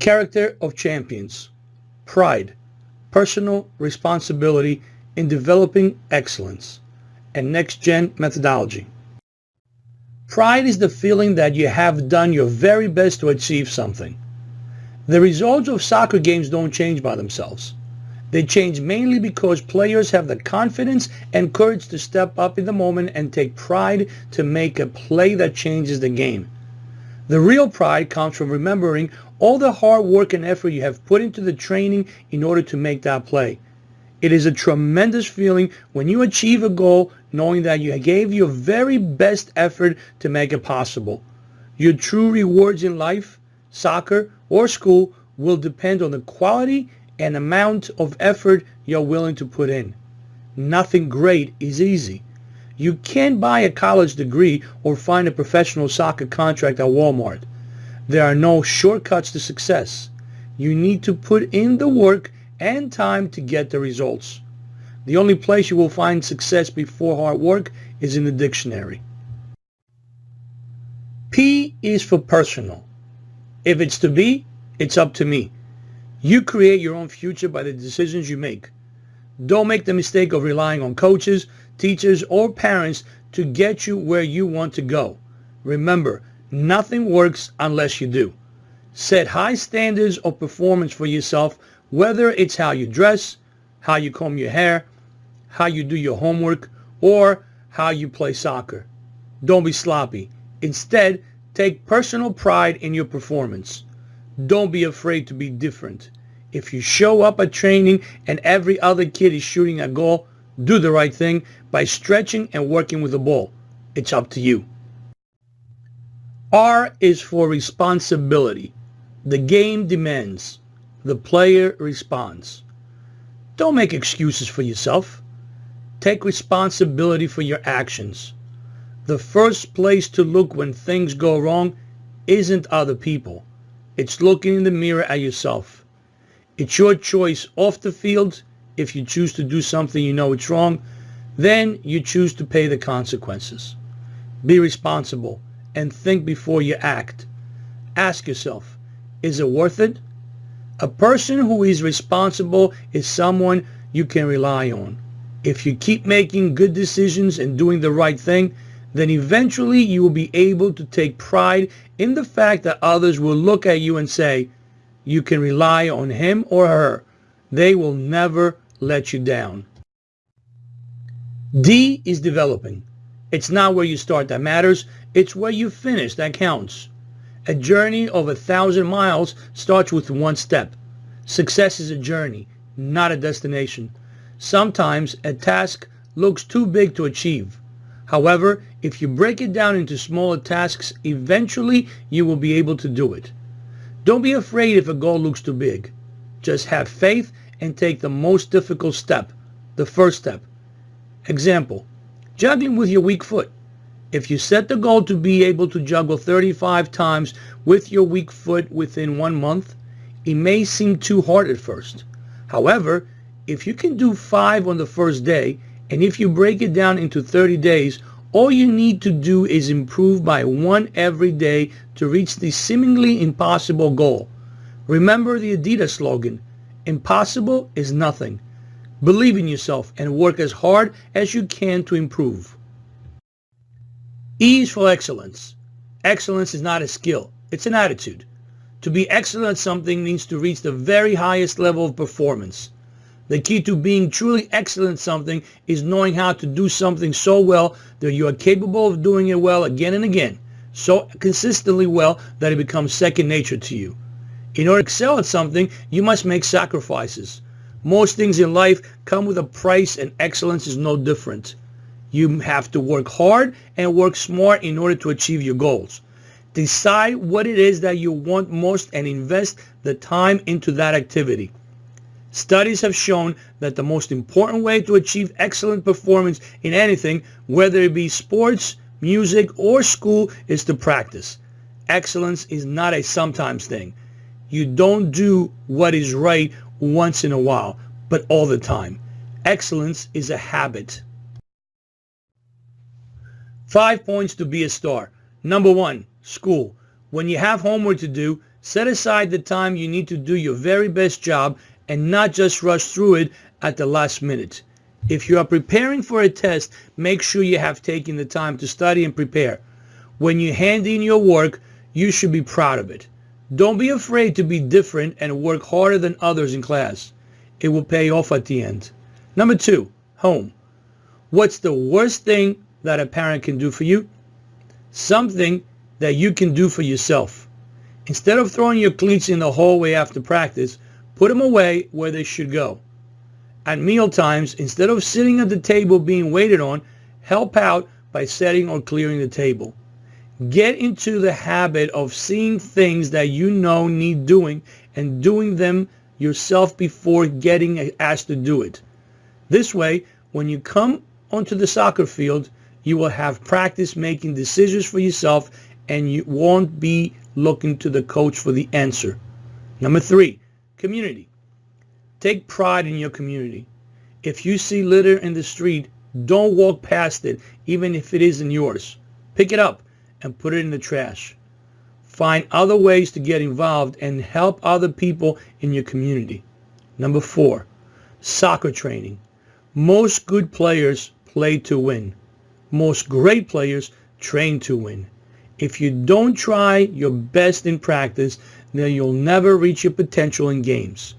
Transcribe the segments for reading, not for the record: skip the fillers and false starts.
Character of champions. Pride. Personal responsibility in developing excellence. And next-gen methodology. Pride is the feeling that you have done your very best to achieve something. The results of soccer games don't change by themselves. They change mainly because players have the confidence and courage to step up in the moment and take pride to make a play that changes the game. The real pride comes from remembering all the hard work and effort you have put into the training in order to make that play. It is a tremendous feeling when you achieve a goal knowing that you gave your very best effort to make it possible. Your true rewards in life, soccer, or school will depend on the quality and amount of effort you're willing to put in. Nothing great is easy. You can't buy a college degree or find a professional soccer contract at Walmart. There are no shortcuts to success. You need to put in the work and time to get the results. The only place you will find success before hard work is in the dictionary. P is for personal. If it's to be, it's up to me. You create your own future by the decisions you make. Don't make the mistake of relying on coaches, teachers, or parents to get you where you want to go. Remember, nothing works unless you do. Set high standards of performance for yourself, whether it's how you dress, how you comb your hair, how you do your homework, or how you play soccer. Don't be sloppy. Instead, take personal pride in your performance. Don't be afraid to be different. If you show up at training and every other kid is shooting a goal, do the right thing by stretching and working with the ball. It's up to you. R is for responsibility. The game demands. The player responds. Don't make excuses for yourself. Take responsibility for your actions. The first place to look when things go wrong isn't other people. It's looking in the mirror at yourself. It's your choice off the field. If you choose to do something you know it's wrong, then you choose to pay the consequences. Be responsible and think before you act. Ask yourself, is it worth it? A person who is responsible is someone you can rely on. If you keep making good decisions and doing the right thing, then eventually you will be able to take pride in the fact that others will look at you and say, you can rely on him or her. They will never let you down. D is developing. It's not where you start that matters. It's where you finish that counts. A journey of 1,000 miles starts with one step. Success is a journey, not a destination. Sometimes a task looks too big to achieve. However, if you break it down into smaller tasks, eventually you will be able to do it. Don't be afraid if a goal looks too big. Just have faith and take the most difficult step, the first step. Example, juggling with your weak foot. If you set the goal to be able to juggle 35 times with your weak foot within 1 month, it may seem too hard at first. However, if you can do 5 on the first day, and if you break it down into 30 days, all you need to do is improve by 1 every day to reach the seemingly impossible goal. Remember the Adidas slogan, impossible is nothing. Believe in yourself and work as hard as you can to improve. E is for excellence. Excellence is not a skill, it's an attitude. To be excellent at something means to reach the very highest level of performance. The key to being truly excellent at something is knowing how to do something so well that you are capable of doing it well again and again, so consistently well that it becomes second nature to you. In order to excel at something, you must make sacrifices. Most things in life come with a price, and excellence is no different. You have to work hard and work smart in order to achieve your goals. Decide what it is that you want most and invest the time into that activity. Studies have shown that the most important way to achieve excellent performance in anything, whether it be sports, music, or school, is to practice. Excellence is not a sometimes thing. You don't do what is right once in a while, but all the time. Excellence is a habit. 5 points to be a star. Number 1, school. When you have homework to do, Set aside the time you need to do your very best job and not just rush through it at the last minute. If you are preparing for a test, make sure you have taken the time to study and prepare. When you hand in your work, you should be proud of it. Don't be afraid to be different and work harder than others in class. It will pay off at the end. Number 2, home. What's the worst thing that a parent can do for you? Something that you can do for yourself. Instead of throwing your cleats in the hallway after practice, put them away where they should go. At meal times, instead of sitting at the table being waited on, help out by setting or clearing the table. Get into the habit of seeing things that you know need doing and doing them yourself before getting asked to do it. This way, when you come onto the soccer field, you will have practice making decisions for yourself and you won't be looking to the coach for the answer. Number 3, community. Take pride in your community. If you see litter in the street, don't walk past it, even if it isn't yours. Pick it up and put it in the trash. Find other ways to get involved and help other people in your community. Number 4, soccer training. Most good players play to win. Most great players train to win. If you don't try your best in practice, then you'll never reach your potential in games.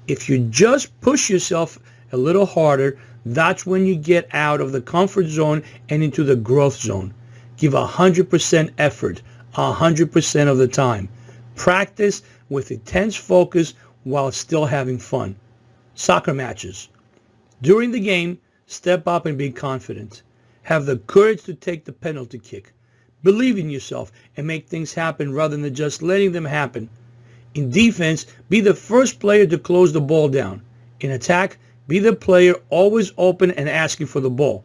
If you just push yourself a little harder, that's when you get out of the comfort zone and into the growth zone. Give 100% effort, 100% of the time. Practice with intense focus while still having fun. Soccer matches. During the game, step up and be confident. Have the courage to take the penalty kick. Believe in yourself and make things happen rather than just letting them happen. In defense, be the first player to close the ball down. In attack, be the player always open and asking for the ball.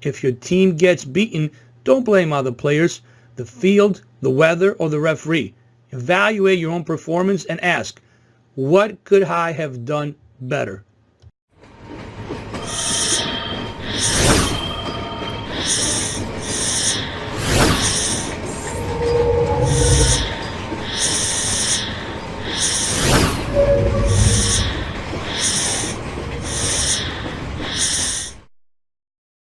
If your team gets beaten, don't blame other players, the field, the weather, or the referee. Evaluate your own performance and ask, what could I have done better?